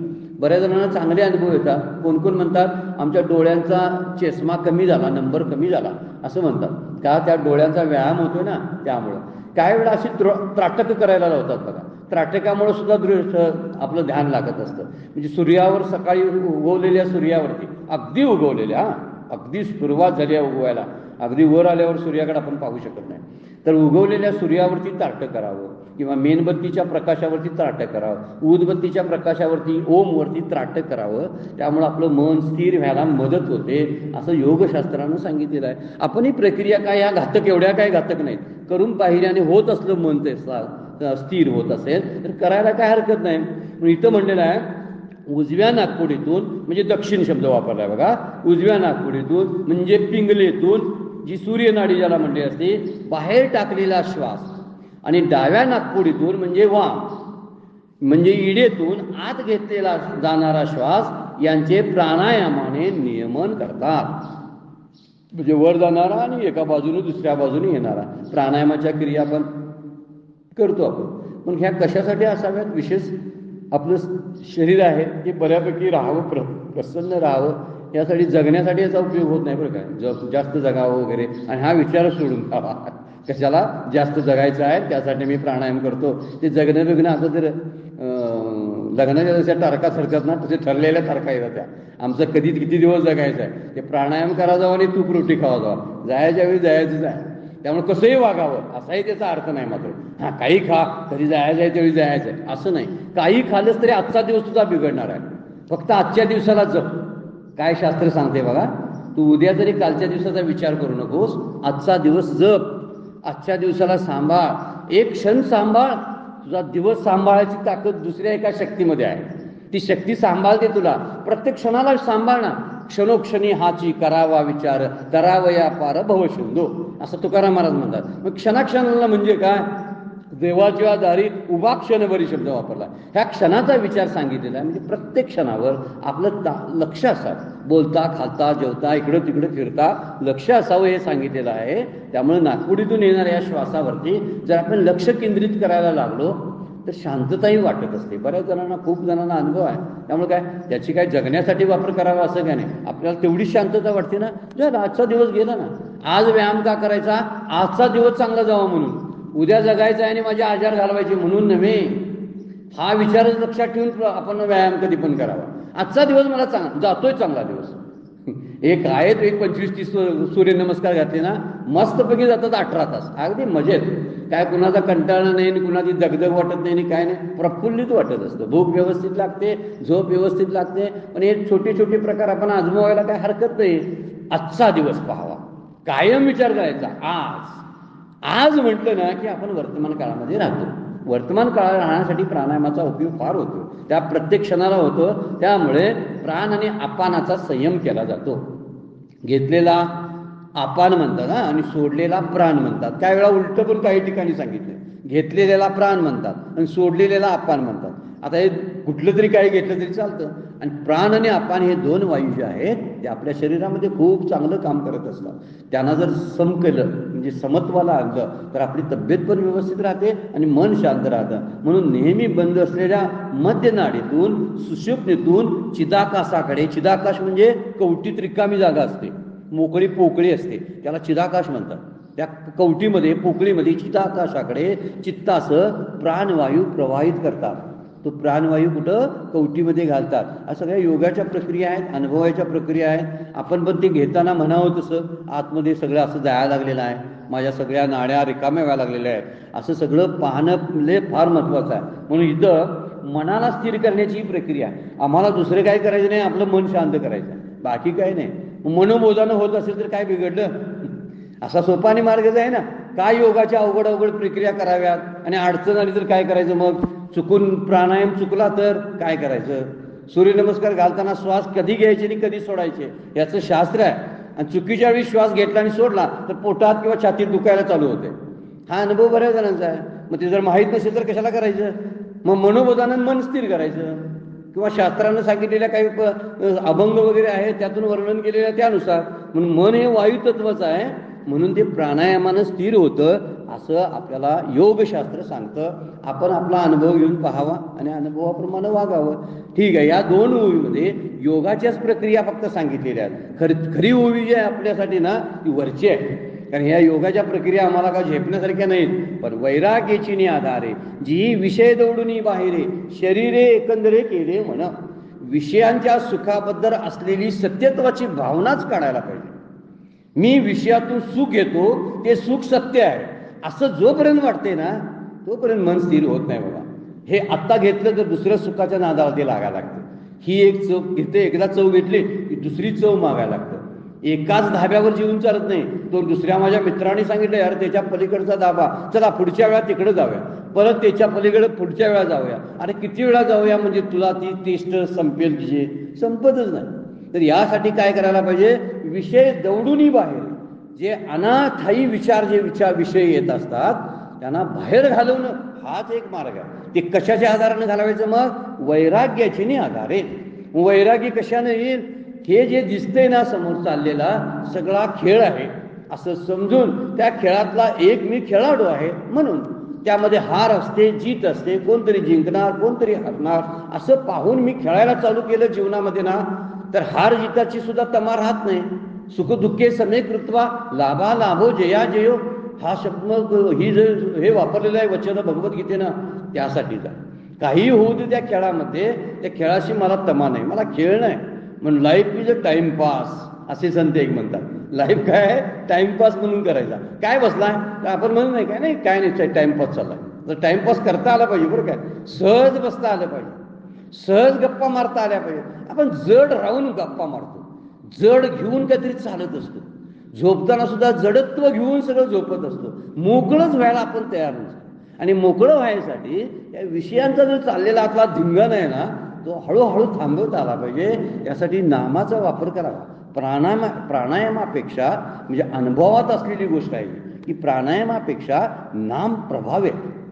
बऱ्याच जणांना चांगले अनुभव येतात. कोण कोण म्हणतात आमच्या डोळ्यांचा चष्मा कमी झाला, नंबर कमी झाला असं म्हणतात. का, त्या डोळ्यांचा व्यायाम होतोय ना त्यामुळं. काही वेळा अशी त्राटक करायला लावतात बघा. त्राटकामुळे सुद्धा आपलं ध्यान लागत असतं. म्हणजे सूर्यावर सकाळी उगवलेल्या सूर्यावरती, अगदी उगवलेल्या, अगदी सुरुवात झाली आहे उगवायला, अगदी वर आल्यावर सूर्याकडे आपण पाहू शकत नाही, तर उगवलेल्या सूर्यावरती त्राटक करावं, किंवा मेणबत्तीच्या प्रकाशावरती त्राटक करावं, उदबत्तीच्या प्रकाशावरती ओमवरती त्राटक करावं. त्यामुळं आपलं मन स्थिर व्हायला मदत होते असं योगशास्त्रानं सांगितलेलं आहे. आपण ही प्रक्रिया काय या घातक, एवढ्या काय घातक नाहीत, करून पाहिल्याने होत असलं मन ते स्थिर होत असेल तर करायला काय हरकत नाही. पण इथं म्हणलेलं आहे उजव्या नाकपुडीतून, म्हणजे दक्षिण शब्द वापरला आहे बघा, उजव्या नाकपुडीतून म्हणजे पिंगलेतून, जी सूर्यनाडी ज्याला म्हणली असते, बाहेर टाकलेला श्वास, आणि डाव्या नाकपुडीतून म्हणजे वाम म्हणजे इडेतून आत घेतलेला जाणारा श्वास यांचे प्राणायामाने नियमन करतात. म्हणजे वर जाणारा आणि एका बाजूने दुसऱ्या बाजूने येणारा प्राणायामाच्या क्रिया आपण करतो आपण. पण ह्या कशासाठी असाव्यात, विशेष आपलं शरीर आहे ते बऱ्यापैकी राहावं, प्रसन्न राहावं, यासाठी जगण्यासाठी याचा उपयोग होत नाही बरं काय, जास्त जगावं वगैरे, आणि हा विचार सोडून द्यावा. कशाला जास्त जगायचं आहे त्यासाठी मी प्राणायाम करतो. ते जगणं बिगणं असं जर लग्नाच्या जशा तारखा सरकत ना तसे ठरलेल्या तारखा येतात त्या. आमचं कधी किती दिवस जगायचं आहे, ते प्राणायाम करा जावं आणि तूप रोटी खावा जावा, जायच्या वेळी जायचंच आहे. त्यामुळे कसंही वागावं असाही त्याचा अर्थ नाही. मात्र हां काही खा, कधी जायचं आहे त्यावेळी जायचं आहे असं नाही. काही खाल्लंच तरी आजचा दिवस तुझा बिघडणार आहे, फक्त आजच्या दिवसाला जप. काय शास्त्र सांगते बघा, तू उद्या जरी कालच्या दिवसाचा विचार करू नकोस, आजचा दिवस जप, आजच्या दिवसाला सांभाळ, एक क्षण सांभाळ. तुझा दिवस सांभाळायची ताकद दुसऱ्या एका शक्तीमध्ये आहे, ती शक्ती सांभाळते तुला. प्रत्येक क्षणाला सांभाळ ना. क्षणोक्षणी हाची करावा विचार, करावया पार भवशुंदो, असं तुकाराम महाराज म्हणतात. मग क्षणाक्षणाला म्हणजे काय, देवाच्या दारी उभा क्षणभरी शब्द वापरला. ह्या क्षणाचा विचार सांगितलेला आहे. म्हणजे प्रत्येक क्षणावर आपलं लक्ष असावं, बोलता खालता जेवता इकडं तिकडं फिरता लक्ष असावं हे सांगितलेलं आहे. त्यामुळे नाकपुडीतून येणाऱ्या या श्वासावरती जर आपण लक्ष केंद्रित करायला लागलो तर शांतताही वाटत असते. बऱ्याच जणांना, खूप जणांना अनुभव आहे. त्यामुळे काय, त्याची काय जगण्यासाठी वापर करावा असं काय नाही, आपल्याला तेवढीच शांतता वाटते ना. जर आजचा दिवस गेला ना, आज व्यायाम का करायचा, आजचा दिवस चांगला जावा म्हणून, उद्या जगायचं आहे आणि माझे आजार घालवायचे म्हणून नव्हे. हा विचारच लक्षात ठेवून आपण व्यायाम कधी पण करावा. आजचा दिवस मला जातोय चांगला दिवस. एक आहेत, एक 25-30 सूर्यनमस्कार घातले ना, मस्तपैकी जातात 18 तास, अगदी मजेत. काय कुणाचा कंटाळा नाही आणि कुणाची दगदग वाटत नाही आणि काय नाही, प्रफुल्लित वाटत असतं. भूक व्यवस्थित लागते, झोप व्यवस्थित लागते. पण हे छोटे छोटे प्रकार आपण आजमावायला काय हरकत नाही. आजचा दिवस पाहावा, कायम विचार करायचा. आज म्हटलं ना की आपण वर्तमान काळामध्ये राहतो. वर्तमान काळात राहण्यासाठी प्राणायामाचा उपयोग फार होतो, त्या प्रत्येक क्षणाला होतो. त्यामुळे प्राण आणि अपानाचा संयम केला जातो. घेतलेला अपान म्हणतात आणि सोडलेला प्राण म्हणतात. काही वेळा उलटं पण काही ठिकाणी सांगितलं, घेतलेल्याला प्राण म्हणतात आणि सोडलेल्याला अपान म्हणतात. आता हे कुठलं तरी काही घेतलं तरी चालतं. आणि प्राण आणि अपान हे दोन वायू जे आहेत ते आपल्या शरीरामध्ये खूप चांगलं काम करत असतात. त्यांना जर सम केलं, म्हणजे समत्वाला आणलं, तर आपली तब्येत पण व्यवस्थित राहते आणि मन शांत राहतं. म्हणून नेहमी बंद असलेल्या मध्यनाडीतून, सुषुप्तीतून चिदाकाशाकडे, चिदाकाश म्हणजे कवटीत रिकामी जागा असते, मोकळी पोकळी असते, त्याला चिदाकाश म्हणतात. त्या कवटीमध्ये, पोकळीमध्ये चिदाकाशाकडे चित्तासह प्राणवायू प्रवाहित करतात. तो प्राणवायू कुठं, कवटीमध्ये घालतात. या सगळ्या योगाच्या प्रक्रिया आहेत, अनुभवाच्या प्रक्रिया आहेत. आपण पण ते घेताना म्हणावं तसं आतमध्ये सगळं असं जायला लागलेलं आहे, माझ्या सगळ्या नाड्या रिकाम्या व्हायला लागलेल्या आहेत, असं सगळं पाहणं फार महत्त्वाचं आहे. म्हणून इथं मनाला स्थिर करण्याची प्रक्रिया. आम्हाला दुसरं काय करायचं नाही, आपलं मन शांत करायचं, बाकी काय नाही. मनोबोधानं होत असेल तर काय बिघडलं. असा सोपानी मार्गच आहे ना. काय योगाच्या अवघड अवघड प्रक्रिया कराव्यात आणि अडचण आली तर काय करायचं, मग चुकून प्राणायाम चुकला तर काय करायचं, सूर्यनमस्कार घालताना श्वास कधी घ्यायचे आणि कधी सोडायचे याचं शास्त्र आहे. आणि चुकीच्या वेळी श्वास घेतला आणि सोडला तर पोटात किंवा छातीत दुखायला चालू होते. हा अनुभव बऱ्याच जणांचा आहे. मग ते जर माहीत नसेल तर कशाला करायचं, मग मनोबोधानं मन स्थिर करायचं किंवा शास्त्रानं सांगितलेल्या काही अभंग वगैरे आहे त्यातून वर्णन केलेलं त्यानुसार. म्हणून मन हे वायुतत्वाचं आहे, म्हणून ते प्राणायामानं स्थिर होतं असं आपल्याला योगशास्त्र सांगतं. आपण आपला अनुभव घेऊन पाहावा आणि अनुभवाप्रमाणे वागावं. ठीक आहे, या 2 ओवीमध्ये योगाच्याच प्रक्रिया फक्त सांगितलेल्या आहेत. खरी ओवी जी आहे आपल्यासाठी ना ती वरची आहे, कारण ह्या योगाच्या प्रक्रिया आम्हाला का झेपण्यासारख्या नाहीत. पण वैराग्याची आधारे जी विषय दौडून बाहेरे शरीरे एकंदरे केले म्हण. विषयांच्या सुखाबद्दल असलेली सत्यत्वाची भावनाच काढायला पाहिजे. मी विषयातून सुख घेतो, ते सुख सत्य आहे असं जोपर्यंत वाटते ना तोपर्यंत मन स्थिर होत नाही बाबा. हे आत्ता घेतलं तर दुसऱ्या सुखाच्या नादाला ते लागायला लागतं. ही एक चव घेते, एकदा चव घेतली की दुसरी चव मागायला लागतं. एकाच धाब्यावर जेवून चालत नाही. तो दुसऱ्या माझ्या मित्राने सांगितलं यार त्याच्या पलीकडचा धाबा, चला पुढच्या वेळा तिकडे जाऊया, परत त्याच्या पलीकडे पुढच्या वेळा जाऊया. अरे किती वेळा जाऊया म्हणजे तुला ती टेस्ट संपेल, तिचे संपतच नाही. तर यासाठी काय करायला पाहिजे, विषय दौडून बाहेर जे अनाठायी विचार विषय येत असतात त्यांना बाहेर घालवणं हाच एक मार्ग आहे. ते कशाच्या आधाराने घालवायचं, मग वैराग्याची आधारे. वैरागी कशाने येईल, हे जे दिसतंय ना समोर चाललेला सगळा खेळ आहे असं समजून त्या खेळातला एक मी खेळाडू आहे म्हणून त्यामध्ये हार असते, जीत असते, कोणतरी जिंकणार कोणतरी हरणार असं पाहून मी खेळायला चालू केलं जीवनामध्ये ना, तर हार जिताची सुद्धा तमा राहत नाही. सुख दुःखे समे कृत्वा लाभा लाभो जया जयो हा शब्द हे वापरलेलं आहे वचन भगवद्गीतेनं त्यासाठीच आहे. काही होऊ दे त्या खेळामध्ये, त्या खेळाशी मला तमा नाही, मला खेळ नाही. म्हणून लाईफ इज अ टाइमपास असे संत एक म्हणतात. लाईफ काय आहे, टाइमपास म्हणून करायचा. काय बसलाय तर आपण म्हणून नाही काय नाही काय नाही टाइमपास चाललाय. तर टाइमपास करता आला पाहिजे बरं काय, सहज बसता आलं पाहिजे, सहज गप्पा मारता आल्या पाहिजे. आपण जड राहून गप्पा मारतो, जड घेऊन काहीतरी चालत असतो. झोपताना सुद्धा जडत्व घेऊन सगळं झोपत असतो. मोकळंच व्हायला आपण तयार नसतो. आणि मोकळं व्हायसाठी या विषयांचा जो चाललेला आपला धिंगण आहे ना तो हळूहळू थांबवता आला पाहिजे. यासाठी नामाचा वापर करावा. प्राणायामापेक्षा म्हणजे अनुभवात असलेली गोष्ट आहे की प्राणायामापेक्षा नाम प्रभाव आहे,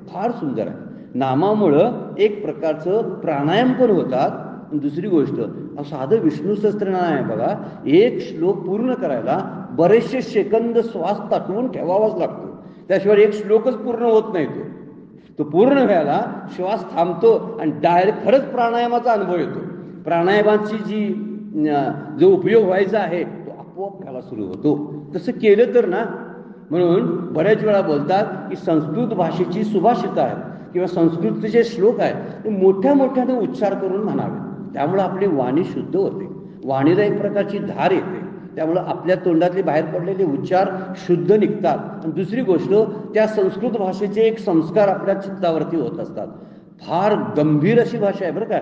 फार सुंदर आहे. नामामुळं एक प्रकारचं प्राणायाम पण होतात. दुसरी गोष्ट साधं विष्णू सहस्त्रनाम आहे बघा, एक श्लोक पूर्ण करायला बरेचसे सेकंद श्वास ताटवून ठेवावाच लागतो, त्याशिवाय एक श्लोकच पूर्ण होत नाही. तो पूर्ण व्हायला श्वास थांबतो आणि डायरेक्ट खरंच प्राणायामाचा अनुभव येतो. प्राणायामाची जो उपयोग व्हायचा आहे तो आपोआप व्हायला सुरू होतो. तसं केलं तर ना, म्हणून बऱ्याच वेळा बोलतात की संस्कृत भाषेची सुभाषित आहेत किंवा संस्कृतचे श्लोक आहेत ते मोठ्या मोठ्याने उच्चार करून म्हणावे, त्यामुळं आपली वाणी शुद्ध होते. वाणीला एक प्रकारची धार येते, त्यामुळं आपल्या तोंडातले बाहेर पडलेले उच्चार शुद्ध निघतात. आणि दुसरी गोष्ट त्या संस्कृत भाषेचे एक संस्कार आपल्या चित्तावरती होत असतात. फार गंभीर अशी भाषा आहे बरं का.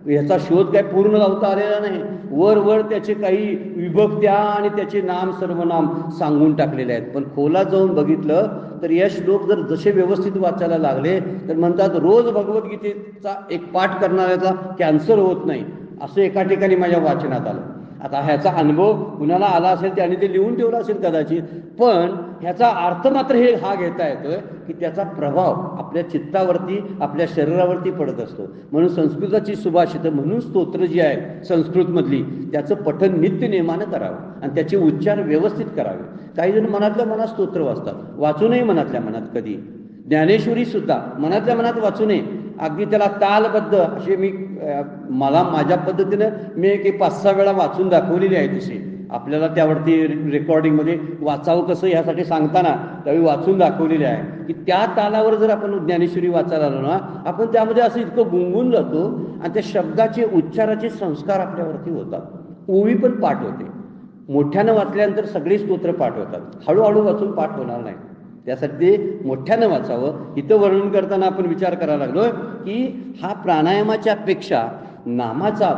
याचा शोध काय पूर्ण लावता आलेला नाही. वर त्याचे काही विभक्त्या आणि त्याचे नाम सर्वनाम सांगून टाकलेले आहेत. पण खोलात जाऊन बघितलं तर या श्लोक जर जसे व्यवस्थित वाचायला लागले तर म्हणतात रोज भगवद्गीतेचा एक पाठ करणाऱ्याचा कॅन्सर होत नाही, असं एका ठिकाणी माझ्या वाचनात आलं. आता ह्याचा अनुभव कुणाला आला असेल त्याने ते लिहून ठेवला असेल कदाचित, पण ह्याचा अर्थ मात्र हा घेता येतोय की त्याचा प्रभाव आपल्या चित्तावरती आपल्या शरीरावरती पडत असतो. म्हणून संस्कृताची सुभाषित म्हणून स्तोत्र जी आहे संस्कृतमधली त्याचं पठण नित्य नेमानं करावं आणि त्याचे उच्चार व्यवस्थित करावे. काही जण मनातल्या मनात स्तोत्र वाचतात, वाचू नये मनातल्या मनात कधी. ज्ञानेश्वरी सुद्धा मनातल्या मनात वाचू नये, अगदी त्याला तालबद्ध असे मला माझ्या पद्धतीनं मी एक 5-6 वेळा वाचून दाखवलेली आहे. तशी आपल्याला त्यावरती रेकॉर्डिंगमध्ये वाचावं कसं ह्यासाठी सांगताना त्यावेळी वाचून दाखवलेले आहे की त्या तालावर जर आपण ज्ञानेश्वरी वाचायला आलो ना आपण त्यामध्ये असं इतकं गुंगून जातो आणि त्या शब्दाचे उच्चाराचे संस्कार आपल्यावरती होतात. ओवी पण पाठ होते. मोठ्यानं वाचल्यानंतर सगळी स्तोत्र पाठ होतात, हळूहळू वाचून पाठ होणार नाही. त्यासाठी ते मोठ्यानं वाचावं. इथं वर्णन करताना आपण विचार करायला लागलो की हा प्राणायामाच्या पेक्षा नामाचा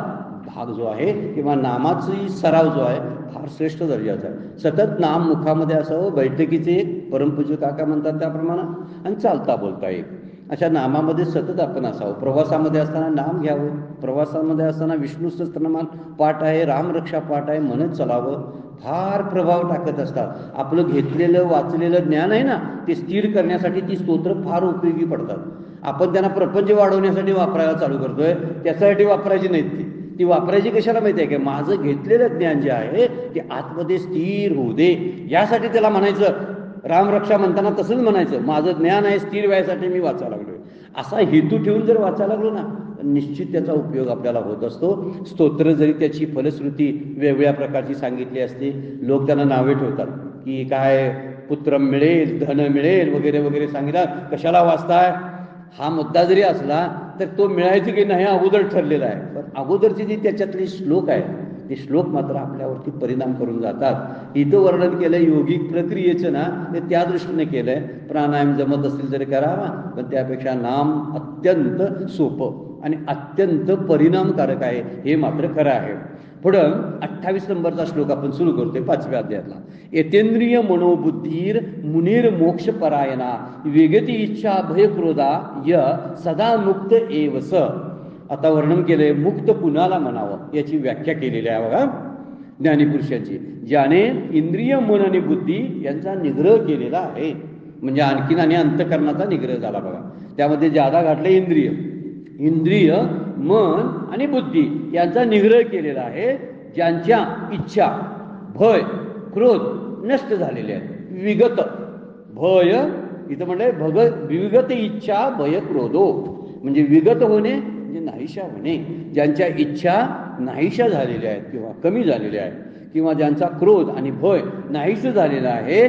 भाग जो आहे किंवा नामाचा सराव जो आहे फार श्रेष्ठ दर्जाचं आहे. सतत नाम मुखामध्ये असावं, बैठकीचे एक परमपूज्य काका म्हणतात त्याप्रमाणे, आणि चालता बोलता एक, अशा नामामध्ये सतत आपण असावं. प्रवासामध्ये असताना नाम घ्यावं, प्रवासामध्ये असताना विष्णू सहस्त्रनाम पाठ आहे, रामरक्षा पाठ आहे म्हणत चालावं. फार प्रभाव टाकत असतात. आपलं घेतलेलं वाचलेलं ज्ञान आहे ना, ते स्थिर करण्यासाठी ती स्तोत्र फार उपयोगी पडतात. आपण त्यांना प्रपंच वाढवण्यासाठी वापरायला चालू करतोय, त्याच्यासाठी वापरायची नाहीत. ती वापरायची कशाला माहिती आहे का? माझं घेतलेलं ज्ञान जे आहे ते आतमध्ये स्थिर होऊ दे, यासाठी त्याला म्हणायचं. रामरक्षा म्हणताना तसंच म्हणायचं, माझं ज्ञान आहे स्थिर व्हायसाठी मी वाचायला लागलोय. असा हेतू ठेवून जर वाचायला लागलो ना, निश्चित त्याचा उपयोग आपल्याला होत असतो. स्तोत्र जरी त्याची फलश्रुती वेगवेगळ्या प्रकारची सांगितली असते, लोक त्यांना नावे ठेवतात की काय पुत्र मिळेल, धन मिळेल वगैरे वगैरे सांगितलं. कशाला वाचताय? हा मुद्दा जरी असला तर तो मिळायचं की नाही अगोदर ठरलेला आहे. पण अगोदरची जी त्याच्यातली श्लोक आहे, ते श्लोक मात्र आपल्यावरती परिणाम करून जातात. इथं वर्णन केलं योगिक प्रक्रियेचं ना, ते त्या दृष्टीने केलंय. प्राणायाम जमत असतील तरी करावा, पण त्यापेक्षा नाम अत्यंत सोपं आणि अत्यंत परिणामकारक आहे, हे मात्र खरं आहे. पुढं 28 नंबरचा श्लोक आपण सुरू करतोय 5व्या अध्यायातला. यतेंद्रिय मनोबुद्धीर मुनीर मोक्ष परायणा वेगती इच्छा भय क्रोधा य सदा मुक्त एवस. आता वर्णन केलंय मुक्त कुणाला म्हणावं याची व्याख्या केलेली आहे बघा ज्ञानीपुरुषांची. ज्याने इंद्रिय मन आणि बुद्धी यांचा निग्रह केलेला आहे, म्हणजे आणखीन आणि अंतकरणाचा निग्रह झाला बघा. त्यामध्ये ज्यादा घातले इंद्रिय मन आणि बुद्धी यांचा निग्रह केलेला आहे. ज्यांच्या इच्छा भय क्रोध नष्ट झालेले आहेत. विगत भय इथं म्हणलंय विगत इच्छा भय क्रोधो, म्हणजे विगत होणे म्हणजे नाहीशा होणे. ज्यांच्या इच्छा नाहीशा झालेल्या आहेत किंवा कमी झालेल्या आहेत, किंवा ज्यांचा क्रोध आणि भय नाहीस झालेला आहे,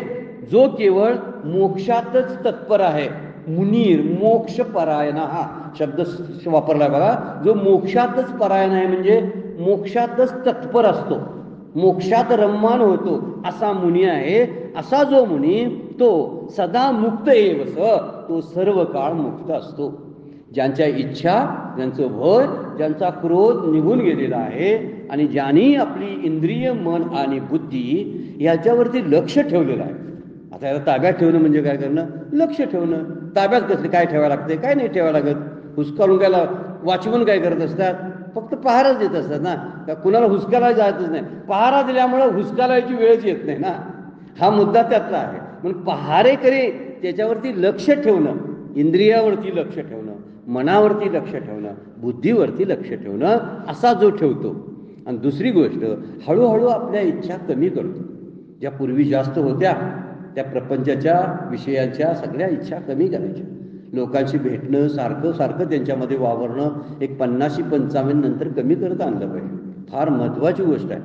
जो केवळ मोक्षातच तत्पर आहे. मुनीर मोक्ष परायण हा शब्द वापरलाय बघा. जो मोक्षातच परायण आहे म्हणजे मोक्षातच तत्पर असतो, मोक्षात रममाण होतो, असा मुनी आहे. असा जो मुनी तो सदा मुक्त एवस, तो सर्व काळ मुक्त असतो. ज्यांच्या इच्छा, ज्यांचं भय, ज्यांचा क्रोध निघून गेलेला आहे, आणि ज्यांनी आपली इंद्रिय मन आणि बुद्धी याच्यावरती लक्ष ठेवलेलं आहे. आता याला ताब्यात ठेवणं म्हणजे काय करणं? लक्ष ठेवणं. ताब्यात कसले काय ठेवायला लागते, काय नाही ठेवायला लागत. हुसकारून गेला वाचवून काय करत असतात? फक्त पहाराच देत असतात ना, का कुणाला हुसकायला जायचंच नाही. पहारा दिल्यामुळे हुसकायची वेळच येत नाही ना, हा मुद्दा त्यातला आहे. म्हणून पहारेकरी त्याच्यावरती लक्ष ठेवणं, इंद्रियावरती लक्ष ठेवणं, मनावरती लक्ष ठेवणं, बुद्धीवरती लक्ष ठेवणं, असा जो ठेवतो. आणि दुसरी गोष्ट, हळूहळू आपल्या इच्छा कमी करतो. ज्या पूर्वी जास्त होत्या त्या प्रपंचाच्या विषयांच्या सगळ्या इच्छा कमी करायच्या. लोकांशी भेटणं, सारखं सारखं त्यांच्यामध्ये वावरणं, एक 50-55 नंतर कमी करत आणलं पाहिजे. फार महत्त्वाची गोष्ट आहे.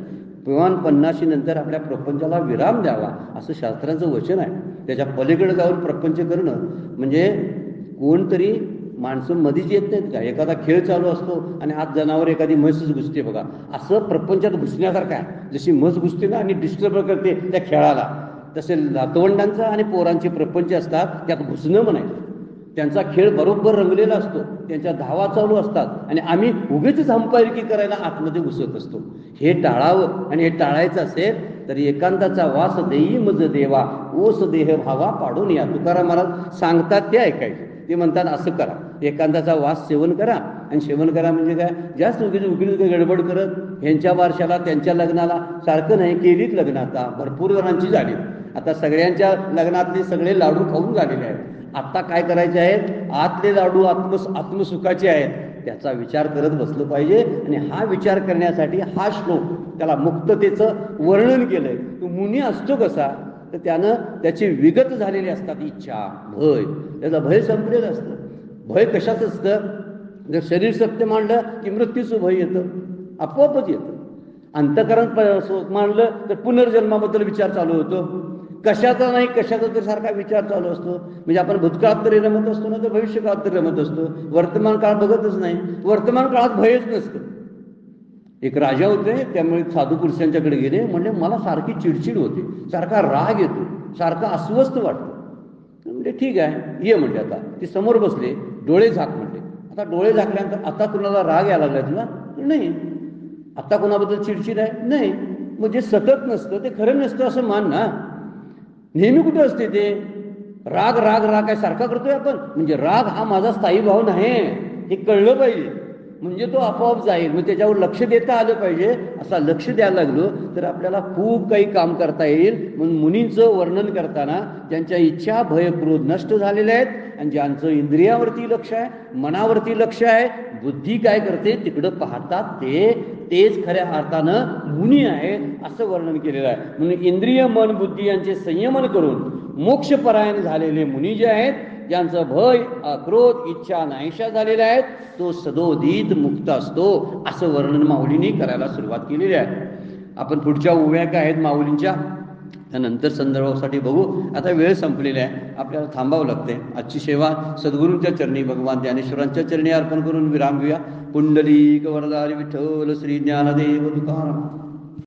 किमान 50 नंतर आपल्या प्रपंचाला विराम द्यावा, असं शास्त्रांचं वचन आहे. त्याच्या पलीकडे जाऊन प्रपंच करणं म्हणजे, कोणतरी माणसं मधीच येत नाहीत का? एखादा खेळ चालू असतो आणि आज जनावर एखादी म्हसच घुसते बघा, असं प्रपंचात घुसण्यासारखं आहे. जशी म्हस घुसते ना आणि डिस्टर्ब करते त्या खेळाला, तसे नातवंडांचा आणि पोरांचे प्रपंच असतात, त्यात घुसणं म्हणायचं. त्यांचा खेळ बरोबर रंगलेला असतो, त्यांच्या धावा चालू असतात, आणि आम्ही उगीच अंपायरकी करायला आतमध्ये घुसत असतो. हे टाळावं, आणि हे टाळायचं असेल तर एकांताचा वास देई मज देवा ओस देह भावा पाडून या. तुकाराम महाराज सांगतात ते ऐकायचं. ते म्हणतात असं करा, एकांताचा वास सेवन करा. आणि सेवन करा म्हणजे काय? जास्त उगीच गडबड करत ह्यांच्या वारशाला त्यांच्या लग्नाला सारखं नाही. केलीत लग्न आता भरपूर जणांची झाली. आता सगळ्यांच्या लग्नातले सगळे लाडू खाऊन झालेले आहेत. आता काय करायचे आहेत? आतले लाडू आत्मसुखाचे आहेत, त्याचा विचार करत बसलं पाहिजे. आणि हा विचार करण्यासाठी हा श्लोक, त्याला मुक्ततेचं वर्णन केलंय. तो मुनी असतो कसा? तर त्यानं त्याची विगत झालेली असतात इच्छा, भय, त्याचं भय संपलेलं असतं. भय कशाच असतं? जर शरीर सत्य मांडलं की मृत्यूचं भय येतं, आपोआपच येतं. अंतःकरण मांडलं तर पुनर्जन्माबद्दल विचार चालू होतो. कशाचा नाही कशाचा तर सारखा विचार चालू असतो. म्हणजे आपण भूतकाळात तरी रमत असतो ना, तर भविष्यकाळात तरी रमत असतो. वर्तमान काळ बघतच नाही. वर्तमान काळात भयच नसतं. एक राजा होते, त्यामुळे साधू पुरुषांच्याकडे गेले. म्हणजे मला सारखी चिडचिड होते, सारखा राग येतो, सारखा अस्वस्थ वाटतो. म्हणजे ठीक आहे ये म्हणजे. आता ते समोर बसले, डोळे झाक म्हणले. आता डोळे झाकल्यानंतर आता कुणाला राग यायला लागला तुला? नाही. आता कोणाबद्दल चिडचिड आहे? नाही. मग जे सतत नसतं ते खरं नसतं असं मान ना. नेहमी कुठं असते ते? राग राग राग काय सारखा करतोय आपण? म्हणजे राग हा माझा स्थायी भाव नाही, हे कळलं पाहिजे, म्हणजे तो आपोआप जाईल. मग त्याच्यावर लक्ष देता आलं पाहिजे. असा लक्ष द्यायला लागलो तर आपल्याला खूप काही काम करता येईल. म्हणून मुनींचं वर्णन करताना ज्यांच्या इच्छा भय क्रोध नष्ट झालेल्या आहेत आणि ज्यांचं इंद्रियावरती लक्ष आहे, मनावरती लक्ष आहे, बुद्धी काय करते तिकडं पाहतात, तेच खऱ्या अर्थानं मुनी आहे असं वर्णन केलेलं आहे. म्हणून इंद्रिय मन बुद्धी यांचे संयमन करून मोक्षपरायण झालेले मुनी जे आहेत, ज्यांचं भय क्रोध इच्छा नाहीशा झालेल्या आहेत, तो सदोदित मुक्त असतो असं वर्णन माऊलींनी करायला सुरुवात केलेली आहे. आपण पुढच्या ओव्या काय आहेत माऊलींच्या त्यानंतर संदर्भासाठी बघू. आता वेळ संपलेला आहे, आपल्याला थांबावं लागते. आजची सेवा सद्गुरूंच्या चरणी भगवान ज्ञानेश्वरांच्या चरणी अर्पण करून विराम घेऊया. पुंडलिक वरदारी विठ्ठल श्री ज्ञानदेव तुकाराम.